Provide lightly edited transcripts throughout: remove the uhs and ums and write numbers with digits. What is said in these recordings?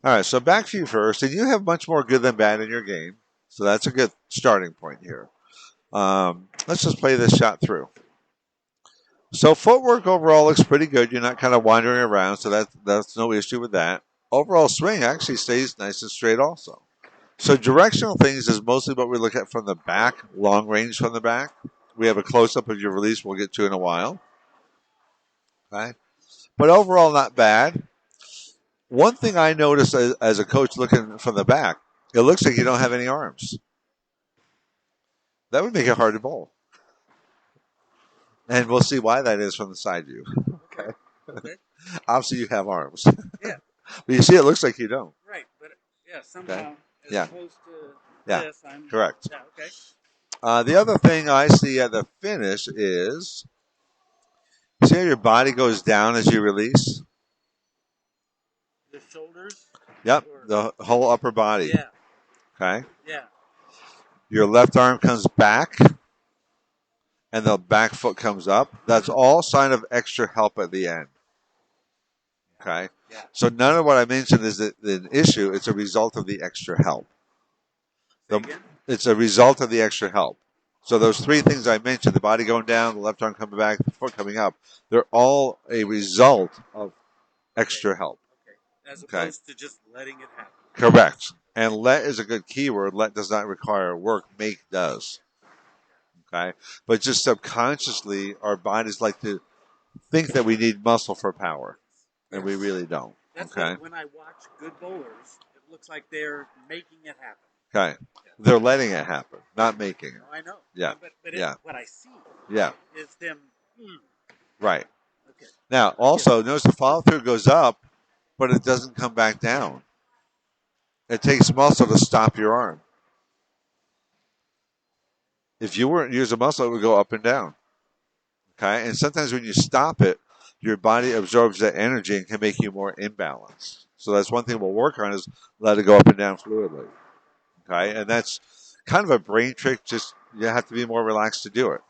All right, so back to you first, and you have much more good than bad in your game, so that's a good starting point here. Let's just play this shot through. So footwork overall looks pretty good. You're not kind of wandering around, so that's no issue with that. Overall swing actually stays nice and straight also. So directional things is mostly what we look at from the back, long range from the back. We have a close-up of your release we'll get to in a while. Okay? But overall, not bad. One thing I noticed as a coach looking from the back, it looks like you don't have any arms. That would make it hard to bowl. And we'll see why that is from the side view. Okay. Okay. Obviously, you have arms. Yeah. But you see, it looks like you don't. Right, but yeah, somehow, Okay. as Yeah. opposed to Yeah. this, I'm Correct. Yeah, okay. The other thing I see at the finish is, see how your body goes down as you release? The shoulders. Yep, Or- the whole upper body. Yeah, Okay. yeah. Your left arm comes back, and the back foot comes up. That's all sign of extra help at the end. Okay. Yeah. So none of what I mentioned is an issue. It's a result of the extra help. Say again? It's a result of the extra help. So those three things I mentioned, the body going down, the left arm coming back, the foot coming up, they're all a result of extra help. Okay. As opposed to just letting it happen. Correct. And let is a good keyword. Let does not require work. Make does. Okay. But just subconsciously, our bodies like to think that we need muscle for power. And we really don't. That's Okay. when I watch good bowlers, it looks like they're making it happen. Okay. They're letting it happen, not making it. I know. Yeah. But Yeah. what I see Yeah. is them. Right. Okay. Now, also, notice the follow through goes up, but it doesn't come back down. It takes muscle to stop your arm. If you weren't using muscle, it would go up and down. Okay. And sometimes when you stop it, your body absorbs that energy and can make you more imbalanced. So that's one thing we'll work on is let it go up and down fluidly. Okay. And that's kind of a brain trick. Just you have to be more relaxed to do it.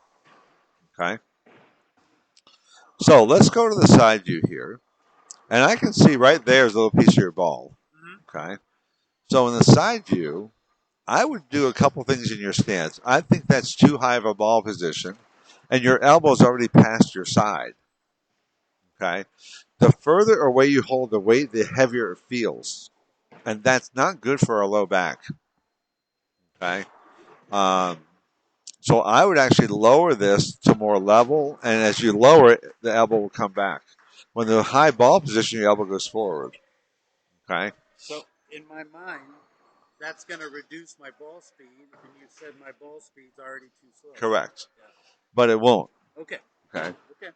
Okay. So let's go to the side view here. And I can see right there is a little piece of your ball. Okay. So in the side view, I would do a couple things in your stance. I think that's too high of a ball position, and your elbow's already past your side. Okay. The further away you hold the weight, the heavier it feels. And that's not good for a low back. Okay. So I would actually lower this to more level, and as you lower it, the elbow will come back. When the high ball position, your elbow goes forward. Okay. So in my mind, that's going to reduce my ball speed, and you said my ball speed's already too slow. Correct. Yeah. But it won't. Okay. Okay. Okay.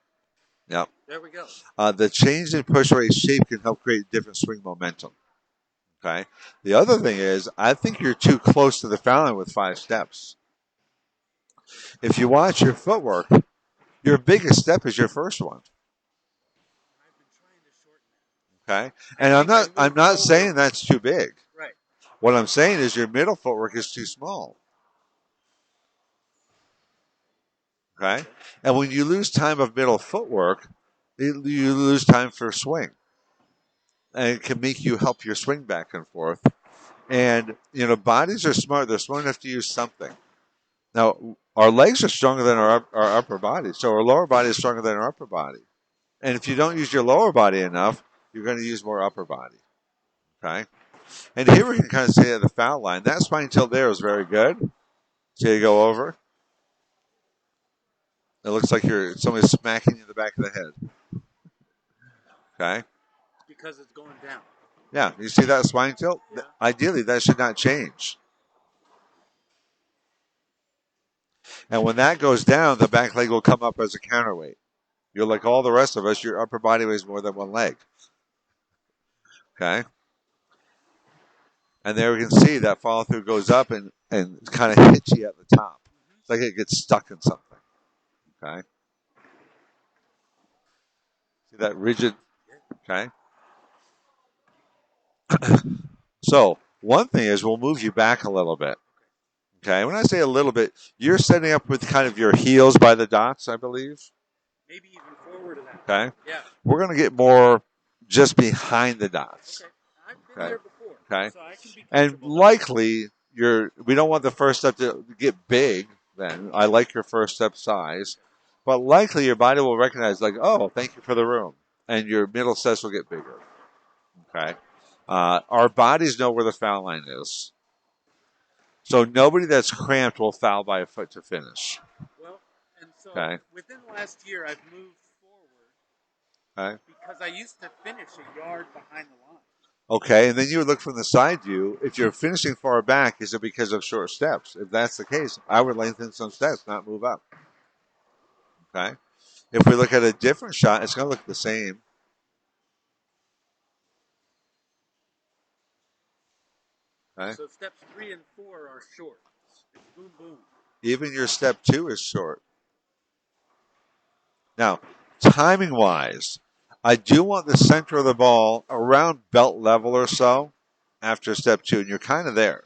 Yep. There we go. The change in push rate shape can help create different swing momentum. Okay. The other thing is, I think you're too close to the foul line with 5 steps. If you watch your footwork, your biggest step is your first one. I've been trying to shorten that. Okay. And I'm not saying that's too big. Right. What I'm saying is your middle footwork is too small. Okay. And when you lose time of middle footwork, you lose time for swing. And it can make you help your swing back and forth. And, bodies are smart. They're smart enough to use something. Now, our legs are stronger than our upper body. So our lower body is stronger than our upper body. And if you don't use your lower body enough, you're going to use more upper body. Okay? And here we can kind of see at the foul line. That spine tilt there is very good. See you go over. It looks like somebody's smacking you in the back of the head. Okay? Because it's going down. Yeah, you see that spine tilt? Yeah. Ideally, that should not change. And when that goes down, the back leg will come up as a counterweight. You're like all the rest of us, your upper body weighs more than one leg. Okay? And there we can see that follow through goes up and kind of hits you at the top. It's like it gets stuck in something. Okay? See that rigid? Okay? So, one thing is we'll move you back a little bit. Okay? When I say a little bit, you're setting up with kind of your heels by the dots, I believe. Maybe even forward of that. Okay? Yeah. We're going to get more just behind the dots. Okay. I've been Okay. there before. Okay, So I can be and comfortable now. likely we don't want the first step to get big. Then I like your first step size, but likely your body will recognize like, oh, thank you for the room, and your middle steps will get bigger. Okay, our bodies know where the foul line is, so nobody that's cramped will foul by a foot to finish. Well, and so Okay, within the last year, I've moved forward okay, because I used to finish a yard behind the line. okay, and then you would look from the side view. If you're finishing far back, is it because of short steps? If that's the case, I would lengthen some steps, not move up. Okay. If we look at a different shot, it's going to look the same. Okay. So steps 3 and 4 are short. It's boom boom. Even your step 2 is short. Now, timing wise, I do want the center of the ball around belt level or so after step 2, and you're kind of there.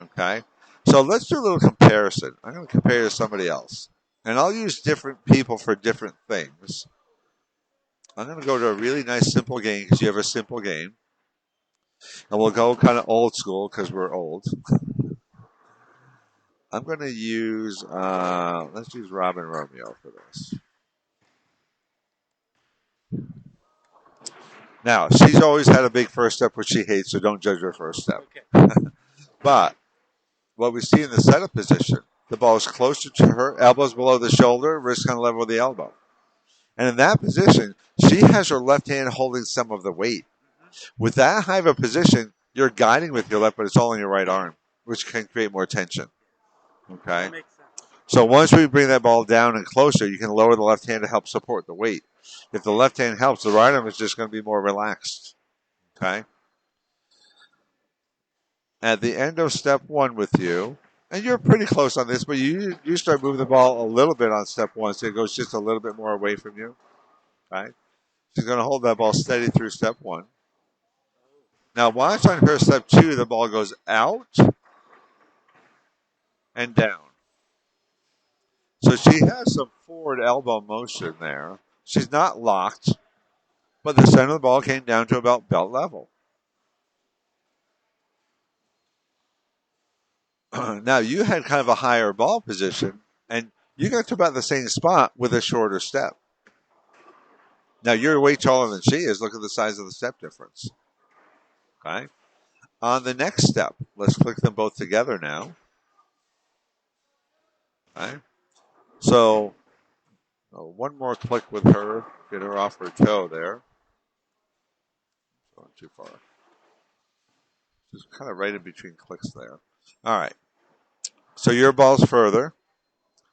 Okay. So let's do a little comparison. I'm going to compare to somebody else, and I'll use different people for different things. I'm going to go to a really nice simple game because you have a simple game, and we'll go kind of old school because we're old. I'm going to use, let's use Robin Romeo for this. Now, she's always had a big first step, which she hates, so don't judge her first step. Okay. But what we see in the setup position, the ball is closer to her, elbows below the shoulder, wrist kind of level with the elbow. And in that position, she has her left hand holding some of the weight. With that high of a position, you're guiding with your left, but it's all in your right arm, which can create more tension. Okay? That makes sense. So once we bring that ball down and closer, you can lower the left hand to help support the weight. If the left hand helps, the right arm is just going to be more relaxed. Okay? At the end of step 1 with you, and you're pretty close on this, but you start moving the ball a little bit on step 1, so it goes just a little bit more away from you. Okay? She's going to hold that ball steady through step 1. Now watch on her step 2, the ball goes out and down. So she has some forward elbow motion there. She's not locked, but the center of the ball came down to about belt level. Now you had kind of a higher ball position, and you got to about the same spot with a shorter step. Now you're way taller than she is. Look at the size of the step difference. Okay. On the next step, let's click them both together now. Okay. So one more click with her, get her off her toe there. Going too far. Just kind of right in between clicks there. All right. So your ball's further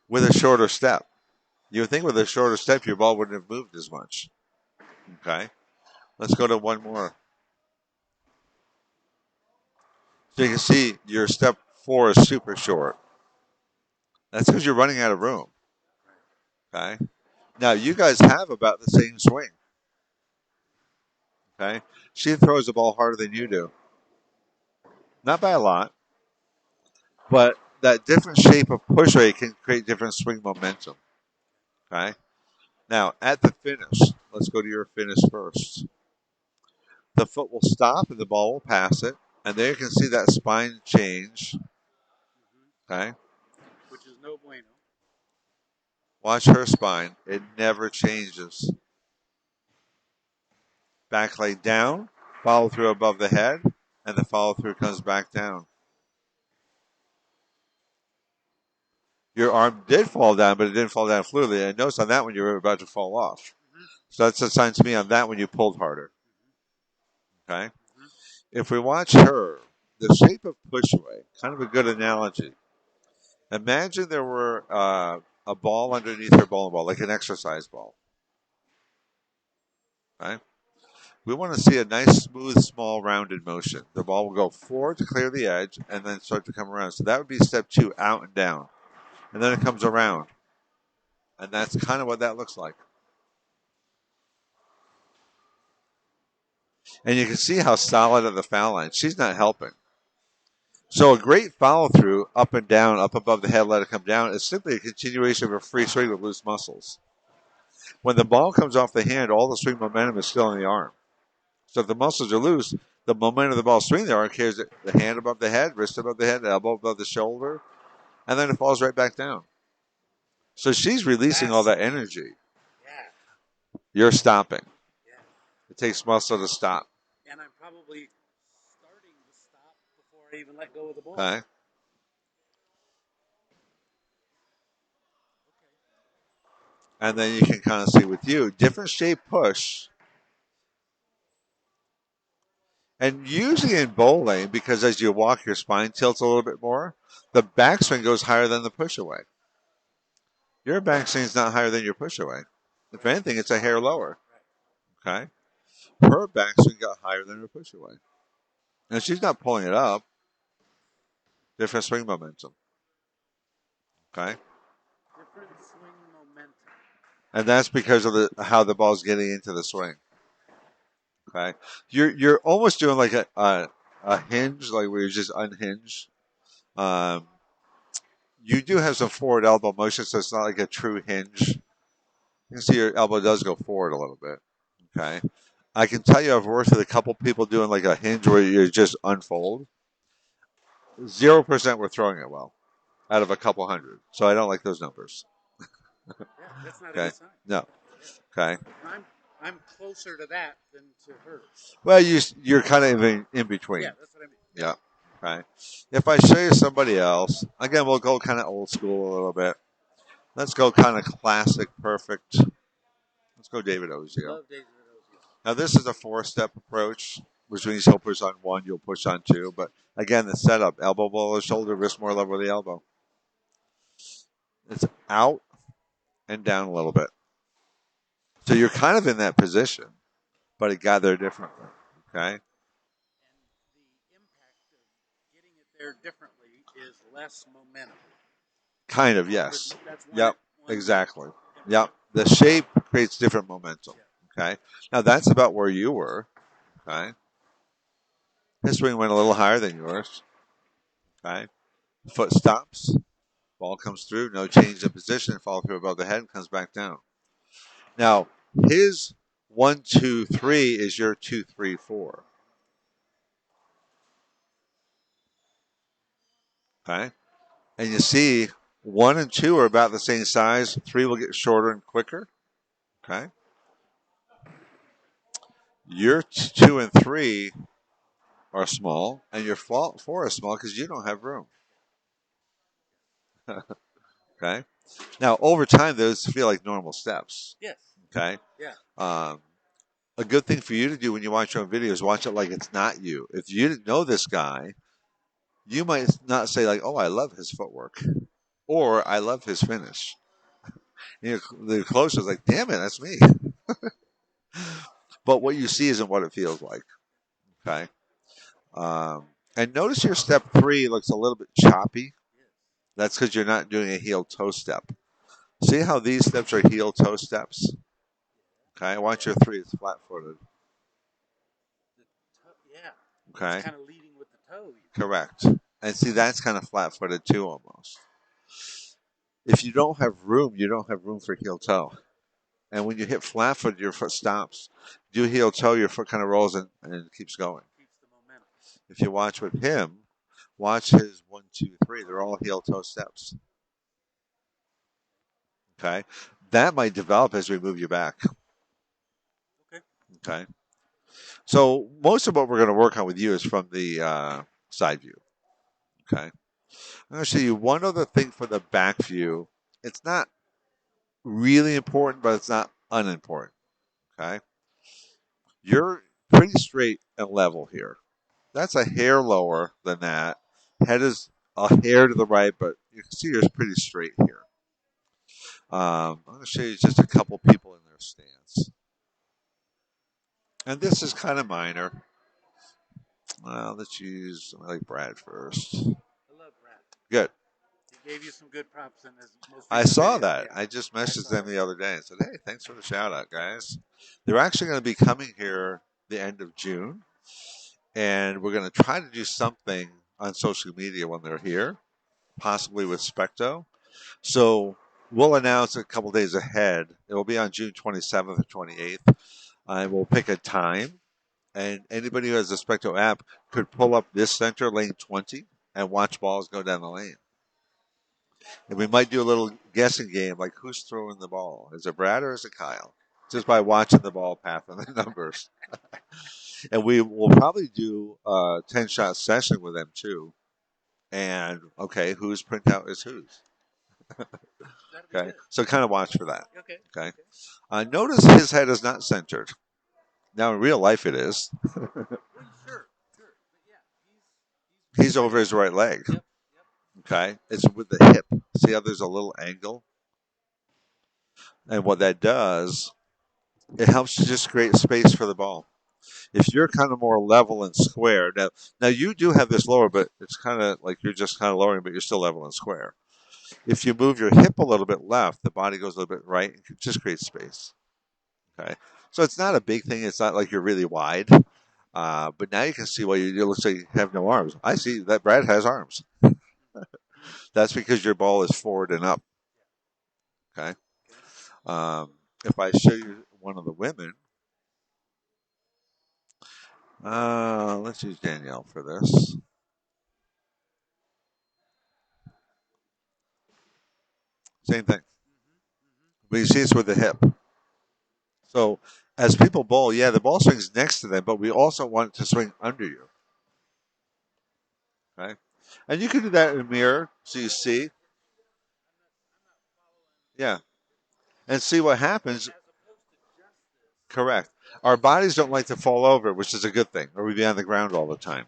with a shorter step. You would think with a shorter step, your ball wouldn't have moved as much. Okay. Let's go to one more. So you can see your step 4 is super short. That's because you're running out of room. Okay. Now you guys have about the same swing. Okay. She throws the ball harder than you do. Not by a lot, but that different shape of push rate can create different swing momentum. Okay. Now at the finish, let's go to your finish first. The foot will stop and the ball will pass it. And there you can see that spine change. Okay. Which is no bueno. Watch her spine. It never changes. Back leg down, follow through above the head, and the follow through comes back down. Your arm did fall down, but it didn't fall down fluidly. And notice on that one you were about to fall off. So that's a sign to me on that one you pulled harder. Okay? If we watch her, the shape of push away, kind of a good analogy. Imagine there were a ball underneath her bowling ball, like an exercise ball. Right? We want to see a nice, smooth, small, rounded motion. The ball will go forward to clear the edge and then start to come around. So that would be step 2, out and down. And then it comes around. And that's kind of what that looks like. And you can see how solid at the foul line. She's not helping. So a great follow through, up and down, up above the head, let it come down, is simply a continuation of a free swing with loose muscles. When the ball comes off the hand, all the swing momentum is still in the arm. So if the muscles are loose, the moment of the ball swing, the arm carries the hand above the head, wrist above the head, elbow above the shoulder, and then it falls right back down. So she's releasing all that energy. Yeah. You're stopping. Yeah. It takes muscle to stop. And I'm probably starting to stop before I even let go of the ball. Okay. And then you can kind of see with you, different shape push. And usually in bowling, because as you walk, your spine tilts a little bit more, the backswing goes higher than the push away. Your backswing is not higher than your push away. If anything, it's a hair lower. Okay. Her backswing got higher than her push away. And she's not pulling it up. Different swing momentum. Okay. Different swing momentum. And that's because of how the ball's getting into the swing. Okay. You're almost doing like a hinge, like where you just unhinge. You do have some forward elbow motion, so it's not like a true hinge. You can see your elbow does go forward a little bit. Okay. I can tell you I've worked with a couple people doing like a hinge where you just unfold. 0% were throwing it well out of a couple hundred. So I don't like those numbers. Yeah, that's not Okay. a good sign. No. Okay. I'm closer to that than to her. Well, you're kind of in between. Yeah, that's what I mean. Yeah. Okay. If I show you somebody else, again, we'll go kind of old school a little bit. Let's go kind of classic, perfect. Let's go David Ozio. Love David Ozio. Now, this is a 4-step approach, which means he'll push on 1, you'll push on 2. But again, the setup, elbow below the shoulder, wrist more level with the elbow. It's out and down a little bit. So you're kind of in that position, but it got there differently. Okay? And the impact of getting it there differently is less momentum. Kind of, yes. That's Yep, exactly. Yep. The shape creates different momentum. Okay? Now, that's about where you were. Okay? His swing went a little higher than yours. Okay? Foot stops. Ball comes through. No change in position. Follow through above the head and comes back down. Now, his 1, 2, 3 is your 2, 3, 4. Okay? And you see 1 and 2 are about the same size. 3 will get shorter and quicker. Okay? Your 2 and 3 are small, and your 4 is small because you don't have room. Okay? Now, over time, those feel like normal steps. Yes. Okay? Yeah. A good thing for you to do when you watch your own videos, watch it like it's not you. If you didn't know this guy, you might not say like, "Oh, I love his footwork," or "I love his finish." The closer is like, "Damn it, that's me." But what you see isn't what it feels like. Okay. And notice your step 3 looks a little bit choppy. That's because you're not doing a heel toe step. See how these steps are heel toe steps? Okay. Watch your 3 is flat footed. Yeah. Okay. It's kind of leading with the toe. Correct. And see, that's kind of flat footed too almost. If you don't have room, you don't have room for heel toe. And when you hit flat foot, your foot stops. Do heel toe, your foot kind of rolls and keeps going. Keeps the momentum. If you watch with him, watch his 1, 2, 3. They're all heel toe steps. Okay. That might develop as we move you back. Okay. Okay. So most of what we're going to work on with you is from the side view. Okay. I'm going to show you one other thing for the back view. It's not really important, but it's not unimportant. Okay. You're pretty straight and level here. That's a hair lower than that. Head is a hair to the right, but you can see you're pretty straight here. I'm going to show you just a couple people in their stance. And this is kind of minor. Well, let's use like Brad first. I love Brad. Good. He gave you some good props in his most recent I saw video. that. Yeah. I just messaged them the other day and said, "Hey, thanks for the shout out, guys." They're actually going to be coming here the end of June, and we're going to try to do something on social media when they're here, possibly with SPECTO. So we'll announce a couple days ahead. It will be on June 27th or 28th, and we'll pick a time. And anybody who has a SPECTO app could pull up this center, lane 20, and watch balls go down the lane. And we might do a little guessing game, like who's throwing the ball? Is it Brad or is it Kyle? Just by watching the ball path and the numbers. And we will probably do a 10-shot session with them too. And okay, whose printout is whose? Okay, so kind of watch for that. Okay. Okay. Notice his head is not centered. Now in real life it is. Well, sure. But yeah, He's over his right leg. Yep. Okay, it's with the hip. See how there's a little angle? And what that does, it helps to just create space for the ball. If you're kind of more level and square, now you do have this lower, but it's kind of like you're just kind of lowering, but you're still level and square. If you move your hip a little bit left, the body goes a little bit right, and just creates space. Okay, so it's not a big thing. It's not like you're really wide, but now you can see why you looks like you have no arms. I see that Brad has arms. That's because your ball is forward and up. Okay. If I show you one of the women, let's use Danielle for this. Same thing. But you see it's with the hip. So as people bowl, yeah, the ball swings next to them, but we also want it to swing under you. Okay? And you can do that in a mirror so you see. Yeah. And see what happens. Correct. Our bodies don't like to fall over, which is a good thing, or we'd be on the ground all the time.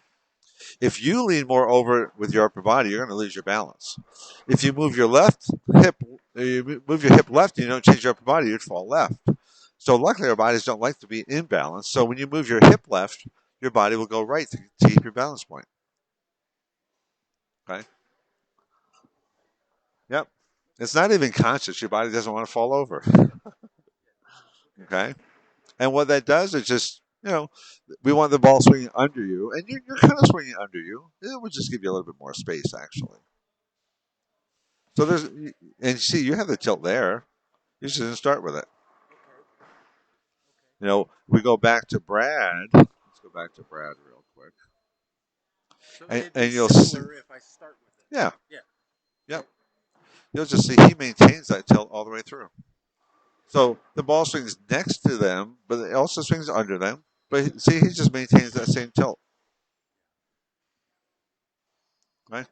If you lean more over with your upper body, you're going to lose your balance. If you move your left hip, you move your hip left, and you don't change your upper body, you'd fall left. So luckily, our bodies don't like to be in balance. So when you move your hip left, your body will go right to keep your balance point. Okay. Yep. It's not even conscious. Your body doesn't want to fall over. Okay. And what that does is just, we want the ball swinging under you, and you're kind of swinging under you. It would just give you a little bit more space, actually. So and see, you have the tilt there. You shouldn't start with it. We go back to Brad. Let's go back to Brad real quick. So and you'll see. If I start with it. Yeah. Yeah. Yep. You'll just see he maintains that tilt all the way through. So the ball swings next to them, but it also swings under them. But see, he just maintains that same tilt. Right?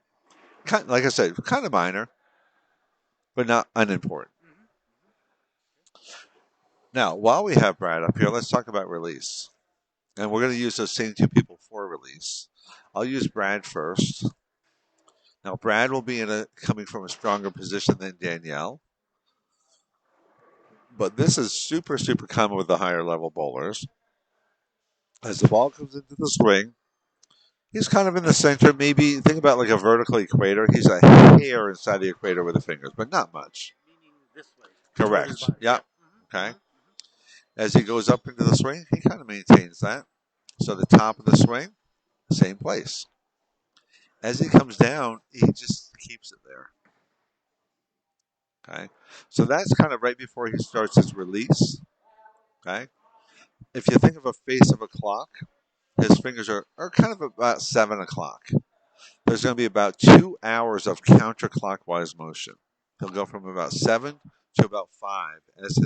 Like I said, kind of minor, but not unimportant. Now, while we have Brad up here, let's talk about release. And we're going to use those same two people for release. I'll use Brad first. Now, Brad will be coming from a stronger position than Danielle. But this is super, super common with the higher level bowlers. As the ball comes into the swing, he's kind of in the center. Maybe think about like a vertical equator. He's a hair inside the equator with the fingers, but not much. Meaning this way. Correct. Yeah. Okay. As he goes up into the swing, he kind of maintains that. So the top of the swing, same place. As he comes down, he just keeps it there. Okay. So that's kind of right before he starts his release. Okay. If you think of a face of a clock, his fingers are kind of about 7 o'clock. There's going to be about 2 hours of counterclockwise motion. He'll go from about 7 to about 5 as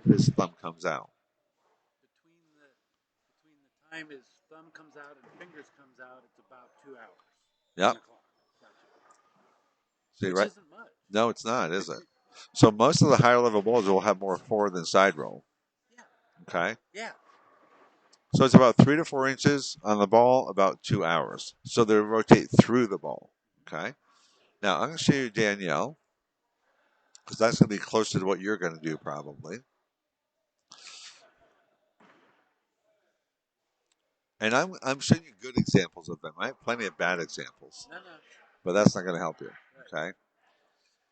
his thumb comes out. Between the time his thumb comes out and fingers comes out, it's about 2 hours. Yep. Gotcha. See, Which right? isn't much. No, it's not, is it? So most of the higher level bowlers will have more forward than side roll. Yeah. Okay. Yeah. So it's about 3 to 4 inches on the ball, about 2 hours. So they rotate through the ball. Okay. Now I'm going to show you Danielle, because that's going to be closer to what you're going to do probably. And I'm showing you good examples of them. I have plenty of bad examples. No. But that's not going to help you. Okay.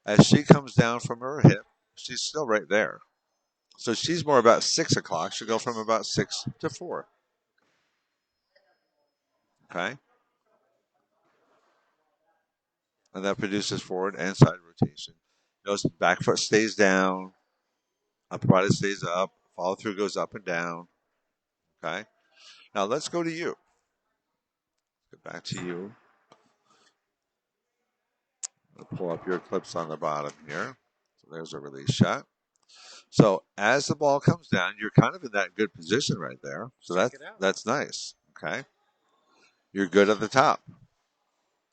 As she comes down from her hip, she's still right there. So she's more about 6 o'clock. She'll go from about 6 to 4. Okay. And that produces forward and side rotation. Goes back foot stays down, upper body stays up, follow through goes up and down. Okay. Now let's go to you. Get back to you. I'll pull up your clips on the bottom here. So there's a release shot. So as the ball comes down, you're kind of in that good position right there. So Check it out. that's nice. Okay. You're good at the top.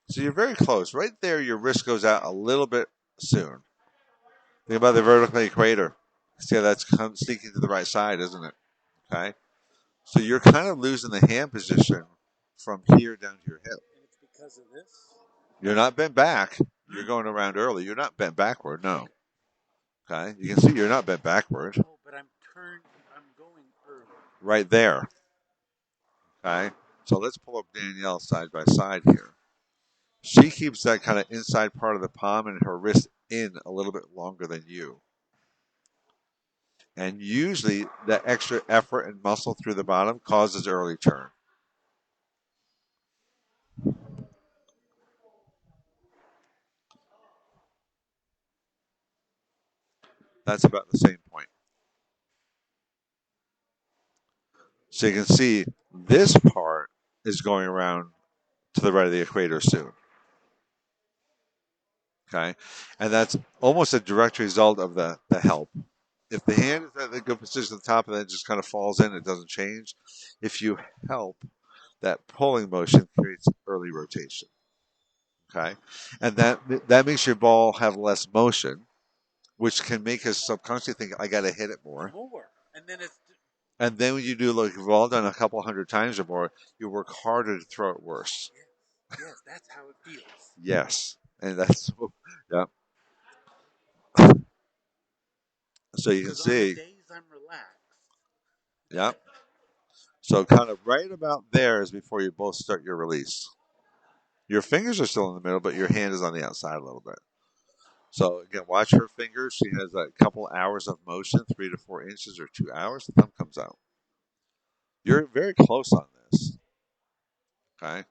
So you're very close. Right there, your wrist goes out a little bit soon. Think about the vertical equator. See how that's come sneaking to the right side, isn't it? Okay. So you're kind of losing the hand position from here down to your hip. And it's because of this? You're not bent back. You're going around early. You're not bent backward. No. Okay. You can see you're not bent backward. Oh, but I'm going early. Right there. Okay. So let's pull up Danielle side by side here. She keeps that kind of inside part of the palm and her wrist in a little bit longer than you. And usually that extra effort and muscle through the bottom causes early turn. That's about the same point. So you can see this part is going around to the right of the equator soon. Okay. And that's almost a direct result of the help. If the hand is at the good position at the top and then it just kind of falls in, it doesn't change. If you help, that pulling motion creates early rotation. Okay. And that makes your ball have less motion, which can make us subconsciously think, I got to hit it more. More. And then it's. And then when you do, like we've all done a couple hundred times or more, you work harder to throw it worse. Yes, that's how it feels. Yes. And that's, yeah. So you can Because on the see, days I'm relaxed, yeah. So kind of right about there is before you both start your release. Your fingers are still in the middle, but your hand is on the outside a little bit. So again, watch her fingers. She has a couple hours of motion, 3 to 4 inches or 2 hours. The thumb comes out. You're very close on this. Okay.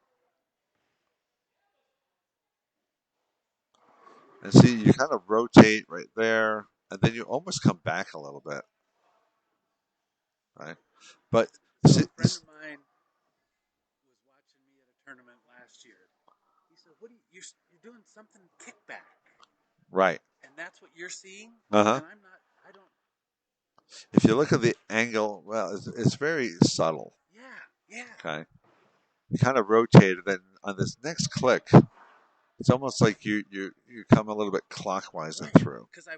And see, you kind of rotate right there, and then you almost come back a little bit. Right. But so a friend of mine was watching me at a tournament last year. He said, "What are you're doing something kickback?" right. And that's what you're seeing. Uh-huh. And I'm not. I don't. If you look at the angle, well, it's very subtle. Yeah. Okay. You kind of rotate it, then on this next click, it's almost like you come a little bit clockwise and through. Because I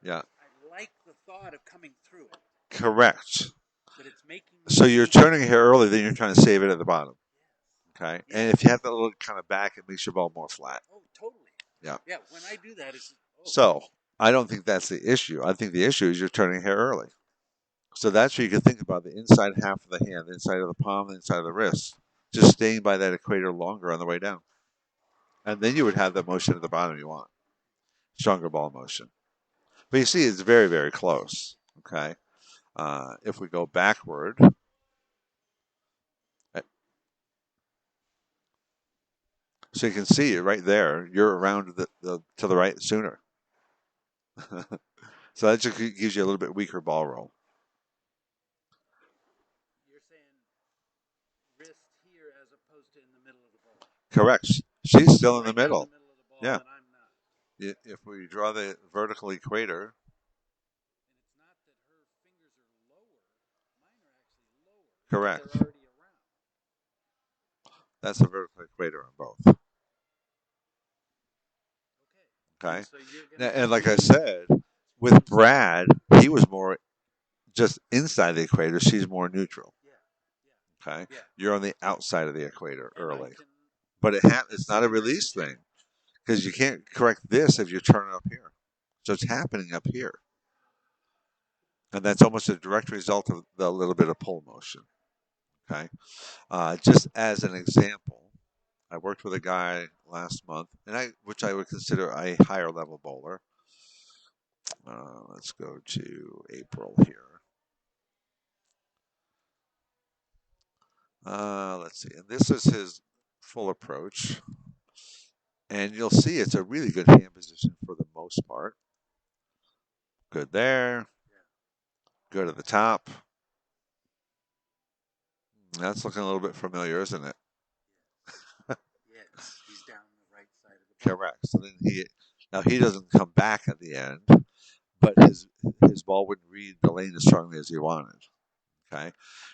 Yeah. I like the thought of coming through it. Correct. But it's making. So you're turning here early, then you're trying to save it at the bottom. Okay. Yeah. And if you have that little kind of back, it makes your ball more flat. Oh, totally. Yeah. Yeah. When I do that, it's. Oh. So I don't think that's the issue. I think the issue is you're turning here early. So that's where you can think about the inside half of the hand, the inside of the palm, the inside of the wrist, just staying by that equator longer on the way down. And then you would have the motion at the bottom you want. Stronger ball motion. But you see, it's very, very close. Okay. If we go backward, so you can see it right there. You're around to the right sooner. So that just gives you a little bit weaker ball roll. You're saying wrist here as opposed to in the middle of the ball. Correct. She's still in the Right middle. In the middle of the ball, Yeah. and I'm not. If we draw the vertical equator, And it's not that her fingers are lower; mine are actually lower. correct. They're already around. That's the vertical equator on both. Okay. Okay. So you're gonna And like I said, with Brad, he was more just inside the equator. She's more neutral. Yeah. Okay. Yeah. You're on the outside of the equator And early. can, But it's not a release thing because you can't correct this if you're turning up here. So it's happening up here. And that's almost a direct result of the little bit of pull motion. Okay. Just as an example, I worked with a guy last month, which I would consider a higher level bowler. Let's go to April here. Let's see. And this is his full approach. And you'll see it's a really good hand position for the most part. Good there. Good at the top. That's looking a little bit familiar, isn't it? Yes. Yes. He's down the right side of the ball. Correct. So then he doesn't come back at the end, but his ball wouldn't read the lane as strongly as he wanted. Okay.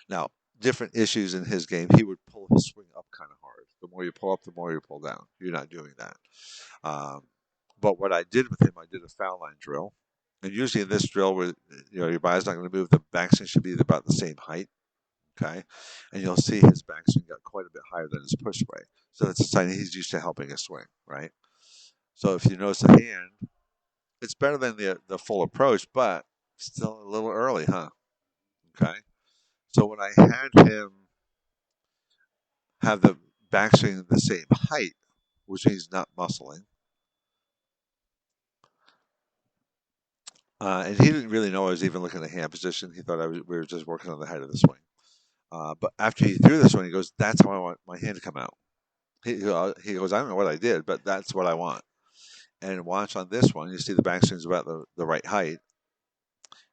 Now, different issues in his game. He would pull his swing up kind of hard. The more you pull up, the more you pull down. You're not doing that. Um, but what I did with him, I did a foul line drill. And usually in this drill, where your body's not going to move, the backswing should be about the same height. Okay, and you'll see his backswing got quite a bit higher than his push weight. So that's a sign he's used to helping a swing, right? So if you notice the hand, it's better than the full approach, but still a little early, huh? Okay. So when I had him have the backswing the same height, which means not muscling, and he didn't really know I was even looking at the hand position. He thought we were just working on the height of the swing. But after he threw this one, he goes, "That's how I want my hand to come out." He goes, "I don't know what I did, but that's what I want." And watch on this one, you see the backswing's about the right height.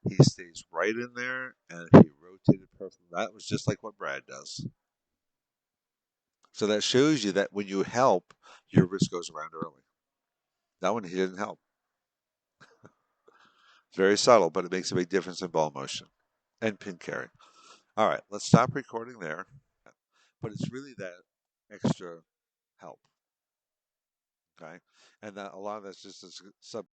He stays right in there, and he rotated perfectly. That was just like what Brad does. So that shows you that when you help, your wrist goes around early. That one he didn't help. It's very subtle, but it makes a big difference in ball motion and pin carry. All right, let's stop recording there. But it's really that extra help, okay? And that a lot of that's just a sub